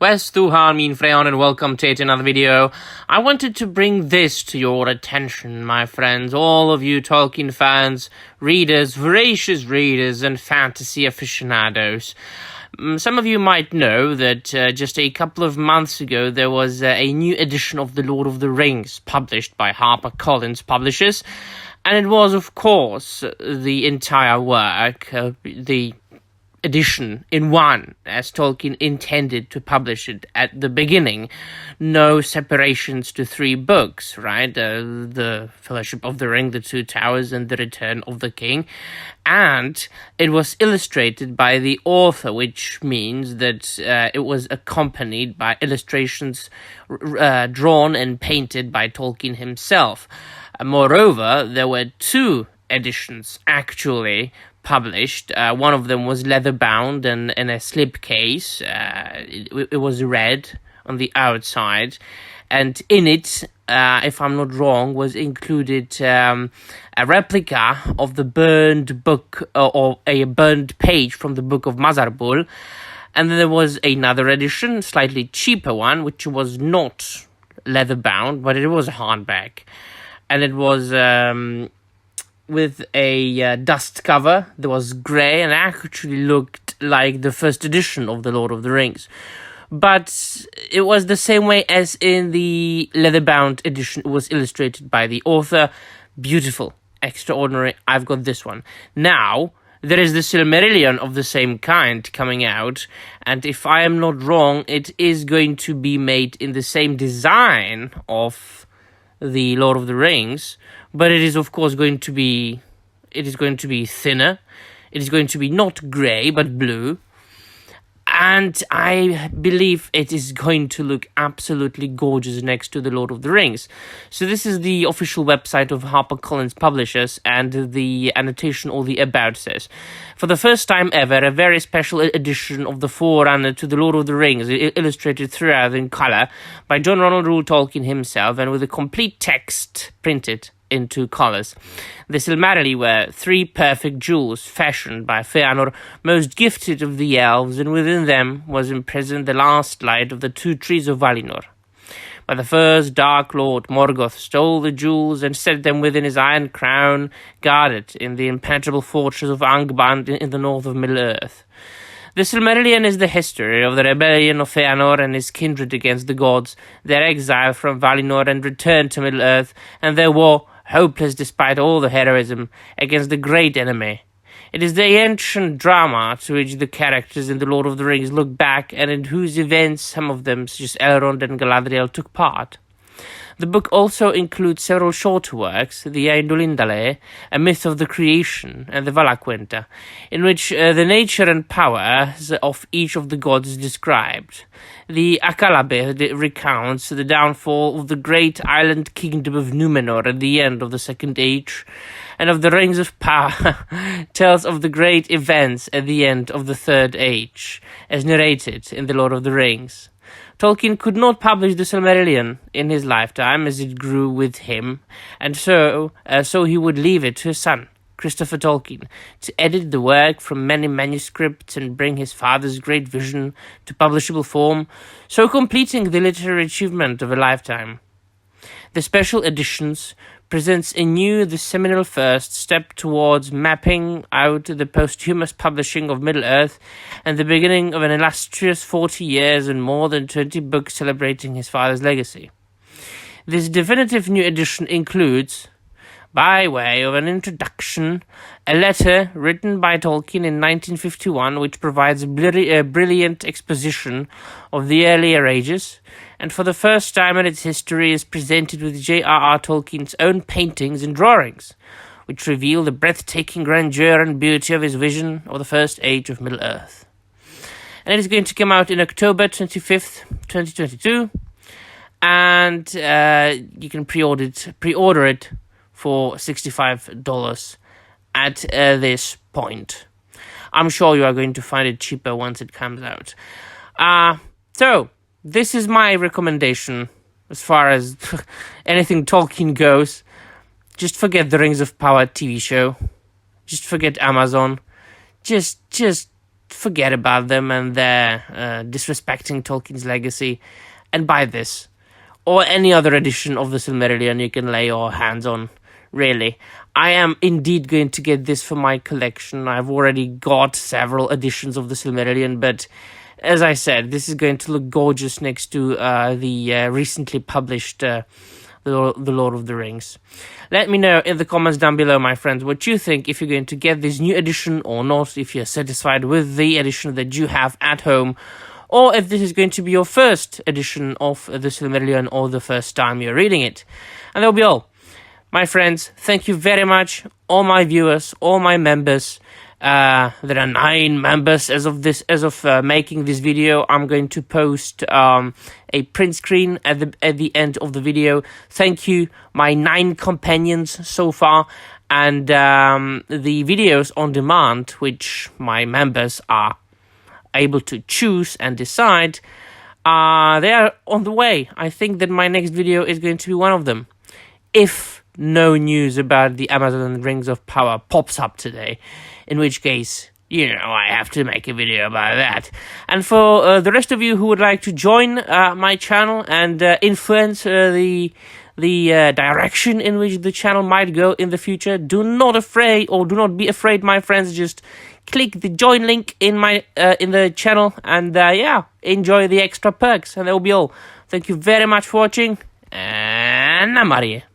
Westuhan, min Freon, and welcome to another video. I wanted to bring this to your attention, my friends, all of you Tolkien fans, readers, voracious readers, and fantasy aficionados. Some of you might know that just a couple of months ago there was a new edition of The Lord of the Rings published by HarperCollins Publishers, and it was, of course, the entire work, the edition in one, as Tolkien intended to publish it at the beginning. No separations to three books, right? The Fellowship of the Ring, The Two Towers, and The Return of the King. And it was illustrated by the author, which means that it was accompanied by illustrations drawn and painted by Tolkien himself. Moreover, there were two editions actually published. One of them was leather-bound and in a slipcase. It was red on the outside, and in it, if I'm not wrong, was included a replica of the burned book, or a burned page from the Book of Mazarbul. And then there was another edition, slightly cheaper one, which was not leather-bound, but it was a hardback. And it was with a dust cover that was grey and actually looked like the first edition of The Lord of the Rings. But it was the same way as in the leather-bound edition. It was illustrated by the author. Beautiful, extraordinary. I've got this one. Now, there is the Silmarillion of the same kind coming out, and if I am not wrong, it is going to be made in the same design of the Lord of the Rings, but it is of course going to be thinner. It is going to be not grey but blue, and I believe it is going to look absolutely gorgeous next to the Lord of the Rings. So this is the official website of HarperCollins Publishers, and the annotation or the about says, for the first time ever, a very special edition of the Forerunner to the Lord of the Rings, illustrated throughout in colour by John Ronald Reuel Tolkien himself, and with a complete text printed into colours. The Silmarillion were three perfect jewels fashioned by Fëanor, most gifted of the elves, and within them was imprisoned the last light of the two trees of Valinor. But the first Dark Lord Morgoth stole the jewels and set them within his iron crown, guarded in the impenetrable fortress of Angband in the north of Middle-earth. The Silmarillion is the history of the rebellion of Fëanor and his kindred against the gods, their exile from Valinor and return to Middle-earth, and their war, hopeless despite all the heroism, against the great enemy. It is the ancient drama to which the characters in The Lord of the Rings look back, and in whose events some of them, such as Elrond and Galadriel, took part. The book also includes several shorter works, the Eindulindale, A Myth of the Creation, and the Valaquenta, in which the nature and powers of each of the gods is described. The Akalabe recounts the downfall of the great island kingdom of Númenor at the end of the Second Age, and of the Rings of Power tells of the great events at the end of the Third Age, as narrated in The Lord of the Rings. Tolkien could not publish the Silmarillion in his lifetime, as it grew with him, and so he would leave it to his son, Christopher Tolkien, to edit the work from many manuscripts and bring his father's great vision to publishable form, so completing the literary achievement of a lifetime. The special editions presents anew the seminal first step towards mapping out the posthumous publishing of Middle-earth and the beginning of an illustrious 40 years and more than 20 books celebrating his father's legacy. This definitive new edition includes, by way of an introduction, a letter written by Tolkien in 1951 which provides a brilliant exposition of the earlier ages, and for the first time in its history is presented with J.R.R. Tolkien's own paintings and drawings, which reveal the breathtaking grandeur and beauty of his vision of the first age of Middle-earth. And it is going to come out in October 25th, 2022, and you can pre-order it for $65 at this point. I'm sure you are going to find it cheaper once it comes out. So, this is my recommendation as far as anything Tolkien goes. Just forget the Rings of Power TV show. Just forget Amazon. Just forget about them and their disrespecting Tolkien's legacy and buy this. Or any other edition of the Silmarillion you can lay your hands on, really. I am indeed going to get this for my collection. I've already got several editions of the Silmarillion, but as I said, this is going to look gorgeous next to the recently published The Lord of the Rings. Let me know in the comments down below, my friends, what you think, if you're going to get this new edition or not, if you're satisfied with the edition that you have at home, or if this is going to be your first edition of the Silmarillion or the first time you're reading it. And that'll be all. My friends, thank you very much, all my viewers, all my members. There are 9 members as of making this video. I'm going to post a print screen at the end of the video. Thank you, my 9 companions so far, and the videos on demand, which my members are able to choose and decide, they are on the way. I think that my next video is going to be one of them, if no news about the Amazon Rings of Power pops up today, in which case, you know, I have to make a video about that. And for the rest of you who would like to join my channel and influence the direction in which the channel might go in the future, do not be afraid, my friends. Just click the join link in my in the channel, and yeah, enjoy the extra perks. And that will be all. Thank you very much for watching, and I'm out of here.